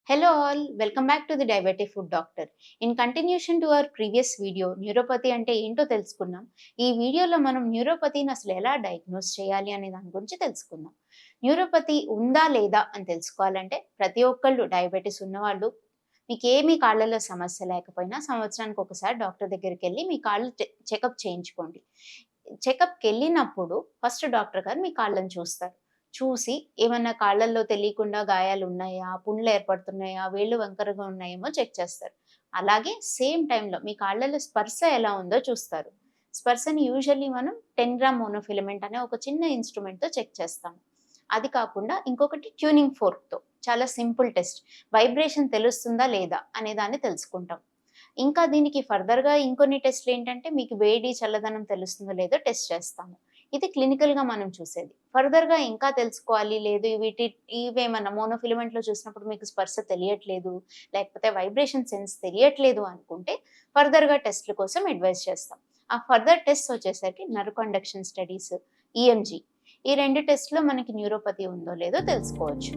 Hello all, welcome back to the Diabetic Food Doctor. In continuation to our previous video, neuropathy అంటే ఏంటో తెలుసుకున్నాం. ఈ వీడియోలో మనం న్యూరోపతిని అసలు ఎలా డయాగ్నోస్ చేయాలి అనే దాని గురించి తెలుసుకుందాం. న్యూరోపతి ఉందా లేదా అని తెలుసుకోవాలంటే ప్రతి ఒక్కళ్ళు డయాబెటిస్ ఉన్నవాళ్ళు మీకేమీ కాళ్ళలో సమస్య లేకపోయినా సంవత్సరానికి ఒకసారి డాక్టర్ దగ్గరికి వెళ్ళి మీ కాళ్ళు చెకప్ చేయించుకోండి. చెకప్‌కి వెళ్ళినప్పుడు ఫస్ట్ డాక్టర్ గారు మీ కాళ్ళని చూస్తారు. చూసి ఏమన్నా కాళ్ళల్లో తెలియకుండా గాయాలున్నాయా? పుండ్లు ఏర్పడుతున్నాయా? వేళ్ళు వంకరగా ఉన్నాయేమో చెక్ చేస్తారు. అలాగే సేమ్ టైమ్‌లో మీ కాళ్ళలో స్పర్శ ఎలా ఉందో చూస్తారు. స్పర్శని యూజువల్లీ మనం 10 గ్రామ్ మోనోఫిలమెంట్ అనే ఒక చిన్న ఇన్‌స్ట్రుమెంట్‌తో చెక్ చేస్తాం. అది కాకుండా ఇంకొకటి ట్యూనింగ్ ఫోర్క్‌తో చాలా సింపుల్ టెస్ట్. వైబ్రేషన్ తెలుస్తుందా లేదా అనే దాన్ని తెలుసుకుంటాం. ఇంకా దీనికి ఫర్దర్‌గా ఇంకొన్ని టెస్ట్‌లేంటంటే మీకు వేడి, చల్లదనం తెలుస్తుందో లేదో టెస్ట్ చేస్తాము. ఇది క్లినికల్‌గా మనం చూసేది. ఫర్దర్‌గా ఇంకా తెలుసుకోవాలి లేదు ఇవేమన్నా మోనోఫిలమెంట్‌లో చూసినప్పుడు మీకు స్పర్శ తెలియట్లేదు, లేకపోతే వైబ్రేషన్ సెన్స్ తెలియట్లేదు అనుకుంటే ఫర్దర్‌గా టెస్ట్‌ల కోసం అడ్వైస్ చేస్తాం. ఆ ఫర్దర్ టెస్ట్స్ వచ్చేసరికి నర్వ్ కండక్షన్ స్టడీస్, ఈఎంజీ ఈ 2 టెస్ట్‌లో మనకి న్యూరోపతి ఉందో లేదో తెలుసుకోవచ్చు.